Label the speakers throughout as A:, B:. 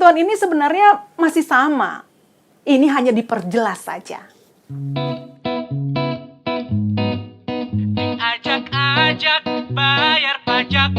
A: ketentuan ini sebenarnya masih sama. Ini hanya diperjelas saja.
B: Diajak-ajak bayar pajak.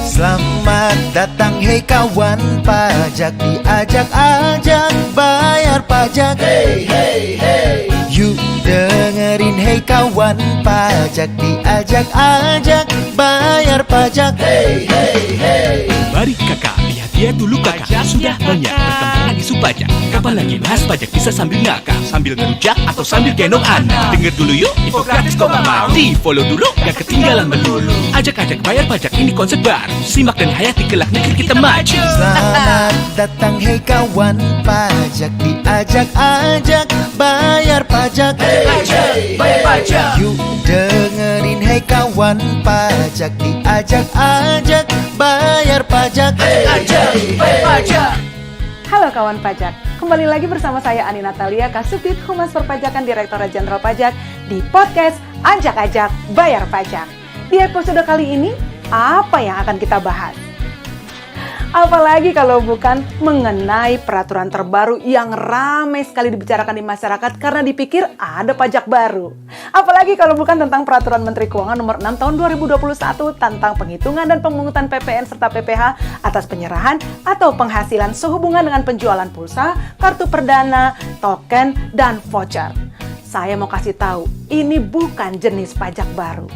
C: Selamat datang hei kawan pajak, diajak-ajak bayar pajak. Hey hey hey. Yuk dengerin hei kawan pajak, diajak-ajak bayar pajak. Hey hey hey.
B: Mari kakak, lihat dia dulu kakak. Sudah banyak perkembangan isu pajak. Kapan lagi bahas pajak bisa sambil ngakak, sambil ngerujak atau sambil gendong anak. Dengar dulu yuk, info gratis kok gak mau. Di follow dulu, gak ketinggalan melulu. Ajak-ajak bayar pajak, ini konsep baru. Simak dan hayati kelak negeri kita maju.
C: Selamat datang hei kawan pajak, diajak-ajak bayar pajak. Hey hey bayar pajak. Yuk dengerin hei kawan pajak, diajak-ajak bayar pajak. Hey hey bayar pajak.
A: Halo kawan pajak, kembali lagi bersama saya Ani Natalia, Kasubdit Humas Perpajakan Direktorat Jenderal Pajak di podcast Ajak-Ajak Bayar Pajak. Di episode kali ini, apa yang akan kita bahas? Apalagi kalau bukan mengenai peraturan terbaru yang ramai sekali dibicarakan di masyarakat karena dipikir ada pajak baru. Apalagi kalau bukan tentang peraturan Menteri Keuangan nomor 6 tahun 2021 tentang penghitungan dan pemungutan PPN serta PPh atas penyerahan atau penghasilan sehubungan dengan penjualan pulsa, kartu perdana, token, dan voucher. Saya mau kasih tahu, ini bukan jenis pajak baru.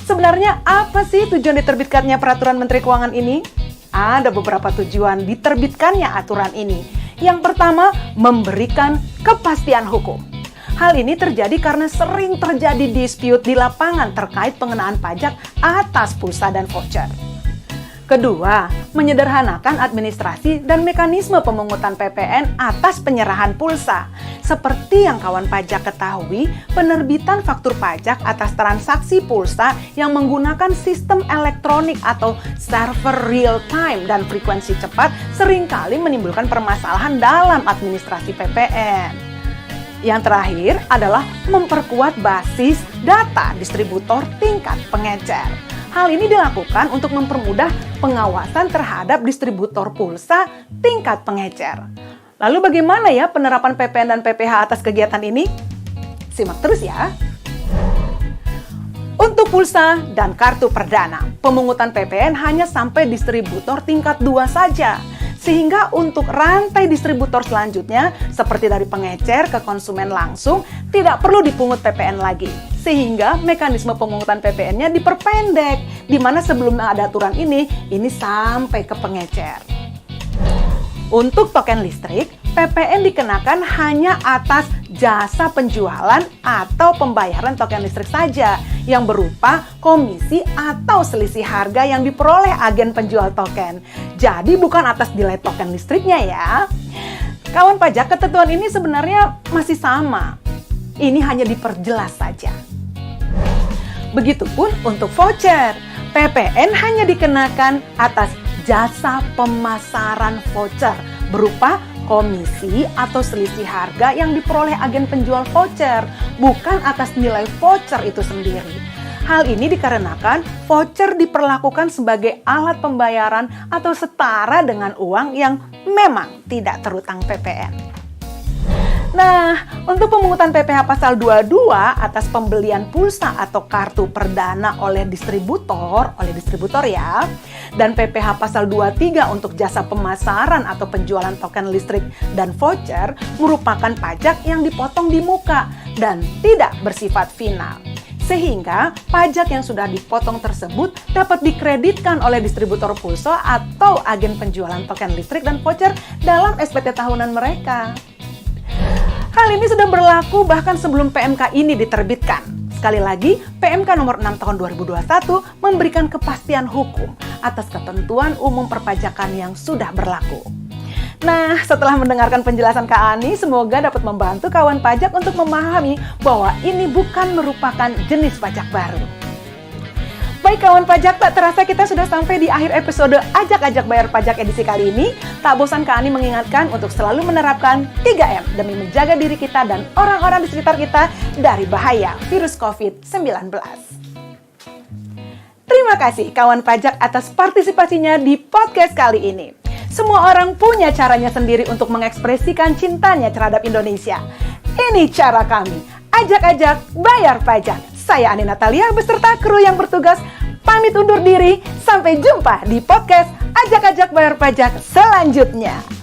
A: Sebenarnya apa sih tujuan diterbitkannya peraturan Menteri Keuangan ini? Ada beberapa tujuan diterbitkannya aturan ini. Yang pertama, memberikan kepastian hukum. Hal ini terjadi karena sering terjadi dispute di lapangan terkait pengenaan pajak atas pulsa dan voucher. Kedua, menyederhanakan administrasi dan mekanisme pemungutan PPN atas penyerahan pulsa. Seperti yang kawan pajak ketahui, penerbitan faktur pajak atas transaksi pulsa yang menggunakan sistem elektronik atau server real time dan frekuensi cepat seringkali menimbulkan permasalahan dalam administrasi PPN. Yang terakhir adalah memperkuat basis data distributor tingkat pengecer. Hal ini dilakukan untuk mempermudah pengawasan terhadap distributor pulsa tingkat pengecer. Lalu bagaimana ya penerapan PPN dan PPh atas kegiatan ini? Simak terus ya. Untuk pulsa dan kartu perdana, pemungutan PPN hanya sampai distributor tingkat 2 saja. Sehingga untuk rantai distributor selanjutnya, seperti dari pengecer ke konsumen langsung, tidak perlu dipungut PPN lagi. Sehingga mekanisme pemungutan PPN-nya diperpendek, di mana sebelum ada aturan ini sampai ke pengecer. Untuk token listrik, PPN dikenakan hanya atas jasa penjualan atau pembayaran token listrik saja yang berupa komisi atau selisih harga yang diperoleh agen penjual token. Jadi bukan atas nilai token listriknya ya. Kawan pajak, ketentuan ini sebenarnya masih sama. Ini hanya diperjelas saja. Begitupun untuk voucher. PPN hanya dikenakan atas jasa pemasaran voucher berupa komisi atau selisih harga yang diperoleh agen penjual voucher, bukan atas nilai voucher itu sendiri. Hal ini dikarenakan voucher diperlakukan sebagai alat pembayaran atau setara dengan uang yang memang tidak terutang PPN. Nah, untuk pemungutan PPh pasal 22 atas pembelian pulsa atau kartu perdana oleh distributor ya, dan PPh pasal 23 untuk jasa pemasaran atau penjualan token listrik dan voucher merupakan pajak yang dipotong di muka dan tidak bersifat final. Sehingga pajak yang sudah dipotong tersebut dapat dikreditkan oleh distributor pulsa atau agen penjualan token listrik dan voucher dalam SPT tahunan mereka. Hal ini sudah berlaku bahkan sebelum PMK ini diterbitkan. Sekali lagi, PMK nomor 6 tahun 2021 memberikan kepastian hukum atas ketentuan umum perpajakan yang sudah berlaku. Nah, setelah mendengarkan penjelasan Kak Ani, semoga dapat membantu kawan pajak untuk memahami bahwa ini bukan merupakan jenis pajak baru. Baik kawan pajak, tak terasa kita sudah sampai di akhir episode Ajak-Ajak Bayar Pajak edisi kali ini. Tak bosan Kak Ani mengingatkan untuk selalu menerapkan 3M demi menjaga diri kita dan orang-orang di sekitar kita dari bahaya virus COVID-19. Terima kasih kawan pajak atas partisipasinya di podcast kali ini. Semua orang punya caranya sendiri untuk mengekspresikan cintanya terhadap Indonesia. Ini cara kami, ajak-ajak bayar pajak. Saya Ani Natalia beserta kru yang bertugas pamit undur diri. Sampai jumpa di podcast Ajak-ajak Bayar Pajak selanjutnya.